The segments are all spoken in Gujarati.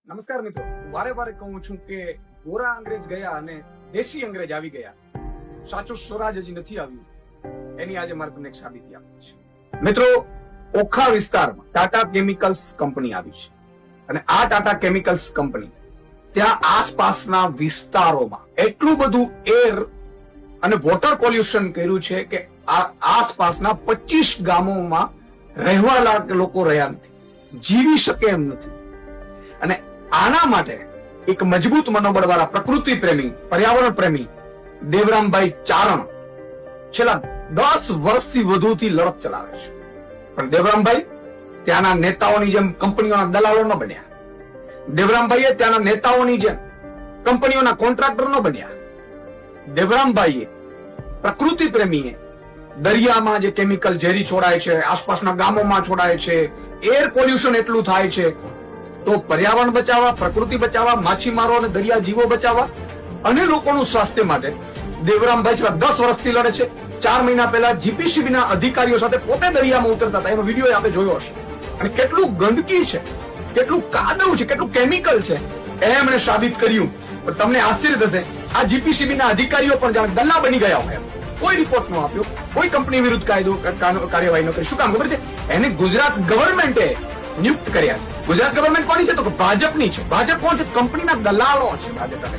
નમસ્કાર મિત્રો, વારે વારે કહું છું કે ગોરા અંગ્રેજ ગયા અને દેશી અંગ્રેજ આવી ગયા, સાચું સ્વરાજ હજી નથી આવ્યું. એની આજે મારે તમને એક સાબિતી આપવી છે. મિત્રો, ઓખા વિસ્તારમાં ટાટા કેમિકલ્સ કંપની આવી છે અને આ ટાટા કેમિકલ્સ કંપની ત્યાં આસપાસના વિસ્તારોમાં એટલું બધું એર અને વોટર પોલ્યુશન કર્યું છે કે આ આસપાસના 25 ગામોમાં રહેવા લાયક લોકો રહ્યા નથી, જીવી શકે એમ નથી. અને આના માટે એક મજબૂત મનોબળ વાળા પ્રકૃતિ પ્રેમી, પર્યાવરણ પ્રેમી દેવરામભાઈ ચારણ છેલ્લા 10 વર્ષથી વધુથી લડત ચલાવે છે. પણ દેવરામભાઈ ત્યાંના નેતાઓની જેમ કંપનીઓના દલાલો ન બન્યા. દેવરામભાઈએ ત્યાંના નેતાઓની જેમ કંપનીઓના કોન્ટ્રાક્ટર ન બન્યા. દેવરામભાઈએ પ્રકૃતિ પ્રેમીએ દરિયામાં જે કેમિકલ ઝેરી છોડાય છે, આસપાસના ગામોમાં છોડાય છે, એર પોલ્યુશન એટલું થાય છે, તો પર્યાવરણ બચાવવા, પ્રકૃતિ બચાવવા, માછીમારો અને દરિયા જીવો બચાવવા અને લોકોનું સ્વાસ્થ્ય માટે દેવરામભાઈ છેલ્લા 10 વર્ષથી લડે છે. 4 મહિના પહેલા જીપીસીબી ના અધિકારીઓ સાથે પોતે દરિયામાં ઉતરતા હતા, એનો વિડીયો આપણે જોયો હશે. અને કેટલું ગંદકી છે, કેટલું કાદવ છે, કેટલું કેમિકલ છે એમણે સાબિત કર્યું. પણ તમને આશ્ચર્ય થશે, આ જીપીસીબી ના અધિકારીઓ પણ જાણે દલ્લા બની ગયા હોય. કોઈ રિપોર્ટ ન આપ્યો, કોઈ કંપની વિરુદ્ધ કાર્યવાહી ન કરી. શું કામ ખબર છે? એને ગુજરાત ગવર્મેન્ટે નિયુક્ત કર્યા છે. ગુજરાત ગવર્મેન્ટ કોની છે? તો ભાજપની છે. ભાજપ કોણ છે? કંપનીના દલાલો છે. ભાજપના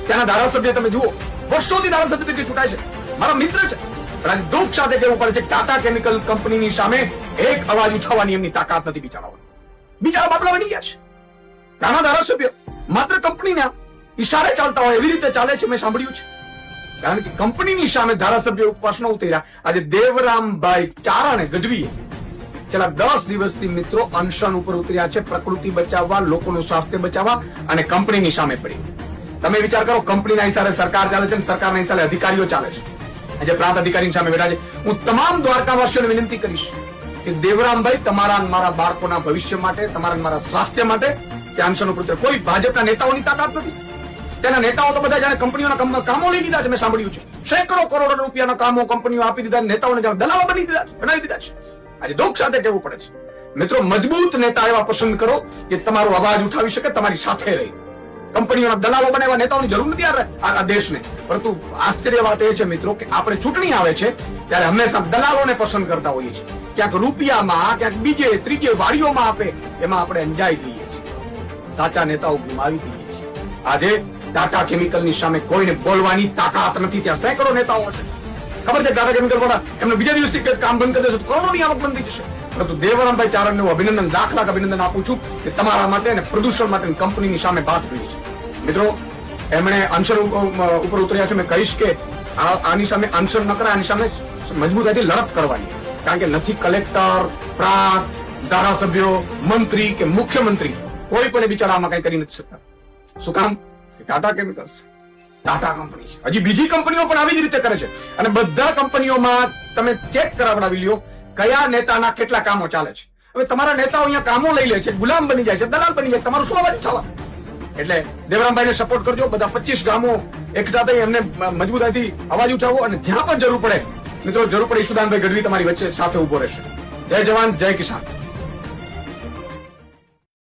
ત્યાંના ધારાસભ્ય તમે જુઓ, વર્ષોથી ધારાસભ્ય તરીકે ચૂંટાય છે, મારા મિત્ર છે. પણ આજે દુઃખ સાથે કહેવું પડે છે, ટાટા કેમિકલ કંપનીની સામે એક અવાજ ઉઠાવવાની એમની તાકાત નથી. બિચારા બાપલા બની ગયા છે. ત્યાંના ધારાસભ્ય માત્ર કંપનીના ઈશારે ચાલતા હોય એવી રીતે ચાલે છે, મેં સાંભળ્યું છે. કારણ કે કંપનીની સામે ધારાસભ્ય ઉપવાસ ન ઉતર્યા. આજે દેવરામભાઈ ચારણે ગઢવીએ છેલ્લા 10 દિવસથી મિત્રો અનશન ઉપર ઉતર્યા છે, પ્રકૃતિ બચાવવા, લોકોનું સ્વાસ્થ્ય બચાવવા અને કંપનીની સામે પડી. તમે વિચાર કરો, કંપનીના હિસાબે સરકાર ચાલે છે અને સરકારના હિસાબે અધિકારીઓ ચાલે છે. આજે પ્રાંત અધિકારીની સામે બેઠા છે. હું તમામ દ્વારકાવાસીઓને વિનંતી કરીશ કે દેવરામભાઈ તમારા મારા બાળકોના ભવિષ્ય માટે, તમારા મારા સ્વાસ્થ્ય માટે ત્યાં અનશન ઉપર ઉતરે. કોઈ ભાજપના નેતાઓની તાકાત નથી. તેના નેતાઓ તો બધા જાણે કંપનીઓના કામો લઈ લીધા છે. મેં સાંભળ્યું છે સેંકડો કરોડો રૂપિયાના કામો કંપનીઓ આપી દીધા, નેતાઓને જાણે દલાલો બનાવી દીધા છે. આજે દુઃખ સાથે કહેવું પડે છે, મિત્રો, મજબૂત નેતા એવા પસંદ કરો કે તમારો અવાજ ઉઠાવી શકે, તમારી સાથે રહી. કંપનીઓના દલાલો બનાવવા નેતાઓની જરૂર નથી આ દેશને. પરંતુ આશ્ચર્ય વાત એ છે મિત્રો કે આપણે ચૂંટણી આવે છે ત્યારે હંમેશા દલાલોને પસંદ કરતા હોઈએ છીએ. ક્યાંક રૂપિયામાં, ક્યાંક બીજે ત્રીજે વાડીઓમાં આપે, એમાં આપણે અંજાઈ જઈએ છીએ. સાચા નેતાઓ ગુમાવી દઈએ છીએ. આજે ટાટા કેમિકલની સામે કોઈને બોલવાની તાકાત નથી. ત્યાં સેંકડો નેતાઓ છે. ખબર છે, ટાટા કેમિકલ વાળા એમને બીજા દિવસથી કામ બંધ કરી દેશે તો કરોડોની આવક બંધ થઈ જશે. પરંતુ દેવરામભાઈ ચારણને હું અભિનંદન, લાખ અભિનંદન આપું છું કે તમારા માટે અને પ્રદૂષણ માટે કંપનીની સામે વાત કરી છે. મિત્રો, એમણે અનશન ઉપર ઉતર્યા છે. મેં કહીશ કે આની સામે અનશન ન કરે, આની સામે મજબૂતાઈથી લડત કરવાની. કારણ કે નથી કલેક્ટર, પ્રાંત, ધારાસભ્યો, મંત્રી કે મુખ્યમંત્રી કોઈ પણ બિચારા આમાં કઈ કરી નથી શકતા. શું કામ? ટાટા કેમિકલ્સ ટાટા કંપની છે. હજી બીજી કંપનીઓ પણ આવી જ રીતે કરે છે. અને બધા કંપનીઓમાં તમે ચેક કરાવડાવી લ્યો કયા નેતાના કેટલા કામો ચાલે છે. હવે તમારા નેતાઓ અહીંયા કામો લઈ લે છે, ગુલામ બની જાય છે, દલાલ બની જાય, તમારું શું અવાજ ઉઠાવવા? એટલે દેવરામભાઈને સપોર્ટ કરજો. બધા 25 ગામો એકઠા થઈ એમને મજબૂતાઈથી અવાજ ઉઠાવો. અને જ્યાં પણ જરૂર પડે મિત્રો, જરૂર પડે ઈશુદાનભાઈ ગઢવી તમારી વચ્ચે સાથે ઉભો રહેશે. જય જવાન, જય કિસાન.